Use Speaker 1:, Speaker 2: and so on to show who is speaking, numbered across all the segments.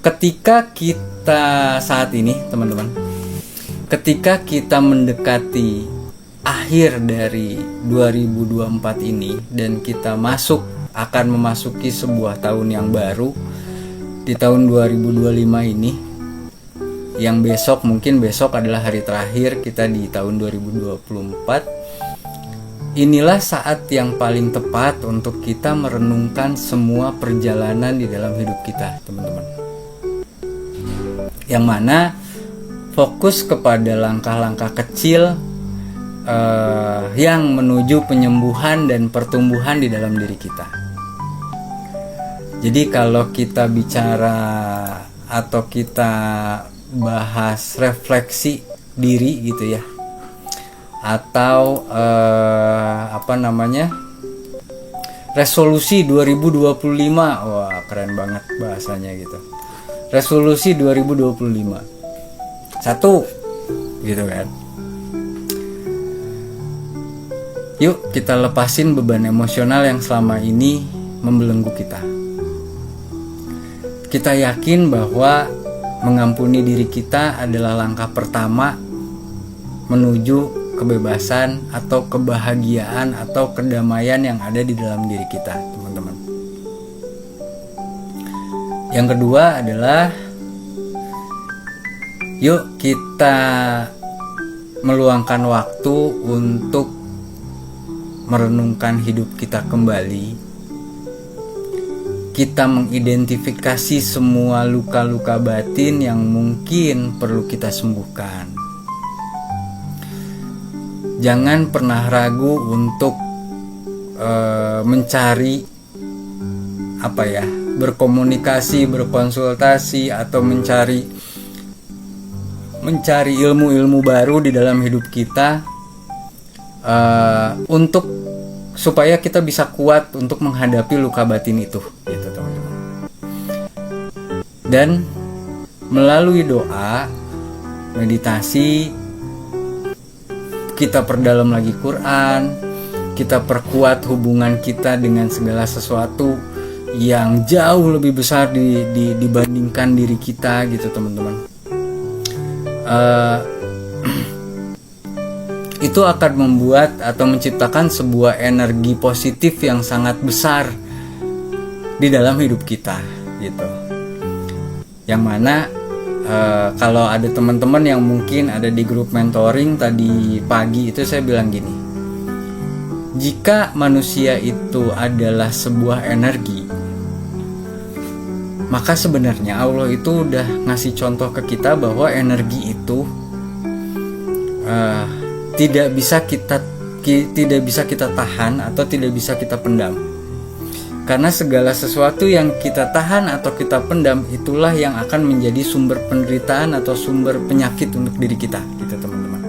Speaker 1: ketika kita saat ini teman-teman, ketika kita mendekati akhir dari 2024 ini dan kita akan memasuki sebuah tahun yang baru di tahun 2025 ini, yang mungkin besok adalah hari terakhir kita di tahun 2024. Inilah saat yang paling tepat untuk kita merenungkan semua perjalanan di dalam hidup kita, teman-teman. Yang mana fokus kepada langkah-langkah kecil yang menuju penyembuhan dan pertumbuhan di dalam diri kita. Jadi kalau kita bicara atau kita bahas refleksi diri gitu ya, atau resolusi 2025, wah keren banget bahasanya gitu. Resolusi 2025 satu gitu kan. Yuk kita lepasin beban emosional yang selama ini membelenggu kita. Kita yakin bahwa mengampuni diri kita adalah langkah pertama menuju kebebasan atau kebahagiaan atau kedamaian yang ada di dalam diri kita, teman-teman. Yang kedua adalah yuk kita meluangkan waktu untuk merenungkan hidup kita kembali. Kita mengidentifikasi semua luka-luka batin yang mungkin perlu kita sembuhkan. Jangan pernah ragu untuk mencari berkomunikasi, berkonsultasi, atau mencari ilmu-ilmu baru di dalam hidup kita, supaya kita bisa kuat untuk menghadapi luka batin itu, gitu teman-teman. Dan melalui doa, meditasi, kita perdalam lagi Quran, kita perkuat hubungan kita dengan segala sesuatu yang jauh lebih besar dibandingkan diri kita, gitu teman-teman. Itu akan membuat atau menciptakan sebuah energi positif yang sangat besar di dalam hidup kita, gitu. Yang mana kalau ada teman-teman yang mungkin ada di grup mentoring tadi pagi itu, saya bilang gini, jika manusia itu adalah sebuah energi, maka sebenarnya Allah itu udah ngasih contoh ke kita bahwa energi itu tidak bisa kita tahan atau tidak bisa kita pendam. Karena segala sesuatu yang kita tahan atau kita pendam, itulah yang akan menjadi sumber penderitaan atau sumber penyakit untuk diri kita, gitu teman-teman.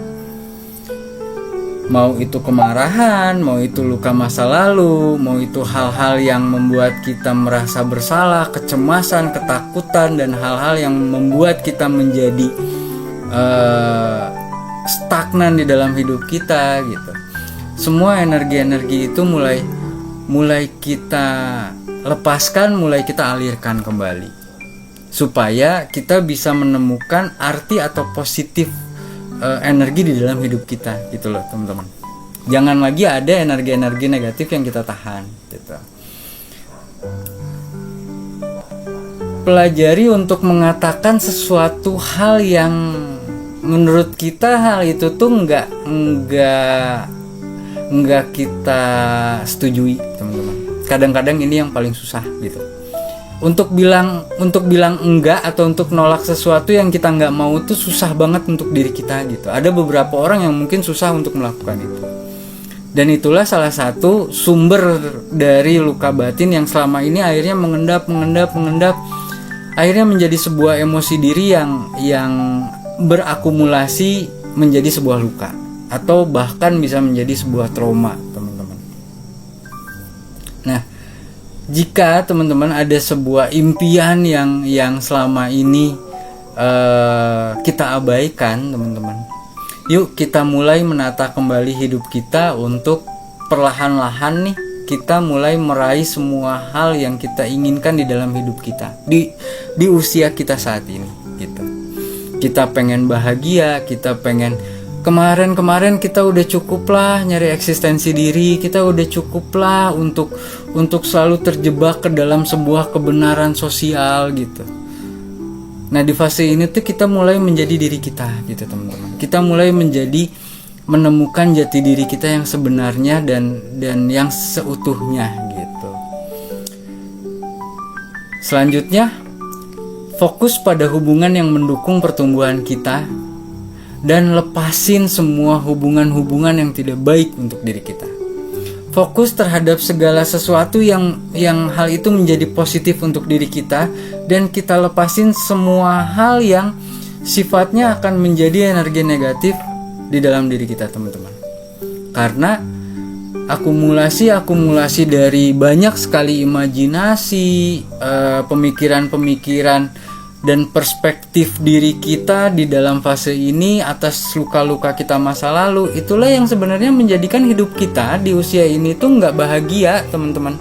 Speaker 1: Mau itu kemarahan, mau itu luka masa lalu, mau itu hal-hal yang membuat kita merasa bersalah, kecemasan, ketakutan, dan hal-hal yang membuat kita menjadi stagnan di dalam hidup kita, gitu. Semua energi-energi itu mulai kita lepaskan, mulai kita alirkan kembali, supaya kita bisa menemukan arti atau positif energi di dalam hidup kita, gitu loh teman-teman. Jangan lagi ada energi-energi negatif yang kita tahan, gitu. Pelajari untuk mengatakan sesuatu hal yang menurut kita hal itu tuh nggak kita setujui, teman-teman. Kadang-kadang ini yang paling susah, gitu. Untuk bilang enggak atau untuk nolak sesuatu yang kita nggak mau tuh susah banget untuk diri kita, gitu. Ada beberapa orang yang mungkin susah untuk melakukan itu. Dan itulah salah satu sumber dari luka batin yang selama ini akhirnya mengendap, akhirnya menjadi sebuah emosi diri yang berakumulasi menjadi sebuah luka, atau bahkan bisa menjadi sebuah trauma, teman-teman. Nah, jika teman-teman ada sebuah impian yang selama ini kita abaikan, teman-teman, yuk kita mulai menata kembali hidup kita untuk perlahan-lahan nih kita mulai meraih semua hal yang kita inginkan di dalam hidup kita di usia kita saat ini gitu. Kita pengen bahagia, kita pengen kemarin kita udah cukup lah nyari eksistensi diri, kita udah cukup lah untuk selalu terjebak ke dalam sebuah kebenaran sosial gitu. Nah di fase ini tuh kita mulai menjadi diri kita gitu teman-teman. Kita mulai menemukan jati diri kita yang sebenarnya dan yang seutuhnya gitu. Selanjutnya, fokus pada hubungan yang mendukung pertumbuhan kita dan lepasin semua hubungan-hubungan yang tidak baik untuk diri kita. Fokus terhadap segala sesuatu yang hal itu menjadi positif untuk diri kita, dan kita lepasin semua hal yang sifatnya akan menjadi energi negatif di dalam diri kita teman-teman. Karena akumulasi dari banyak sekali imajinasi, pemikiran dan perspektif diri kita di dalam fase ini atas luka-luka kita masa lalu, itulah yang sebenarnya menjadikan hidup kita di usia ini tuh nggak bahagia teman-teman.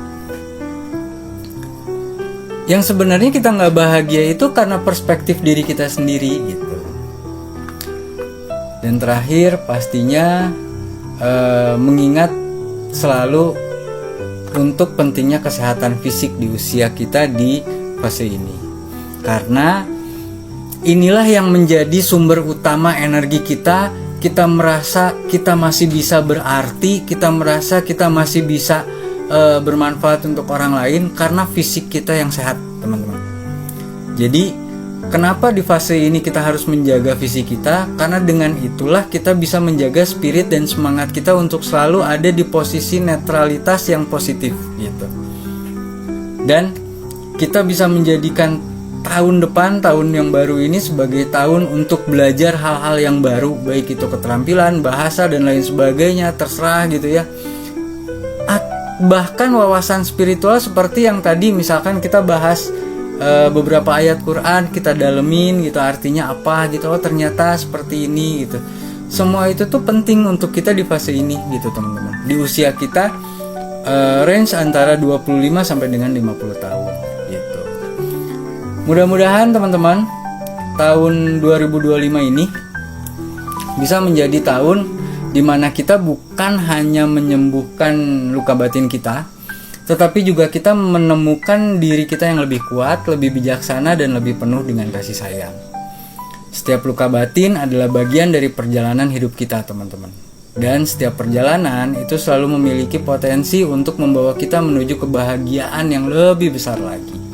Speaker 1: Yang sebenarnya kita nggak bahagia itu karena perspektif diri kita sendiri gitu. Dan terakhir pastinya mengingat selalu untuk pentingnya kesehatan fisik di usia kita di fase ini. Karena inilah yang menjadi sumber utama energi kita. Kita merasa kita masih bisa berarti, kita merasa kita masih bisa bermanfaat untuk orang lain karena fisik kita yang sehat teman-teman. Jadi kenapa di fase ini kita harus menjaga fisik kita? Karena dengan itulah kita bisa menjaga spirit dan semangat kita untuk selalu ada di posisi netralitas yang positif gitu. Dan kita bisa menjadikan tahun depan, tahun yang baru ini sebagai tahun untuk belajar hal-hal yang baru, baik itu keterampilan, bahasa dan lain sebagainya, terserah gitu ya. Bahkan wawasan spiritual seperti yang tadi misalkan kita bahas beberapa ayat Quran, kita dalemin gitu artinya apa gitu, oh ternyata seperti ini gitu. Semua itu tuh penting untuk kita di fase ini gitu teman-teman. Di usia kita range antara 25 sampai dengan 50 tahun gitu. Mudah-mudahan teman-teman tahun 2025 ini bisa menjadi tahun di mana kita bukan hanya menyembuhkan luka batin kita, tetapi juga kita menemukan diri kita yang lebih kuat, lebih bijaksana, dan lebih penuh dengan kasih sayang. Setiap luka batin adalah bagian dari perjalanan hidup kita teman-teman. Dan setiap perjalanan itu selalu memiliki potensi untuk membawa kita menuju kebahagiaan yang lebih besar lagi.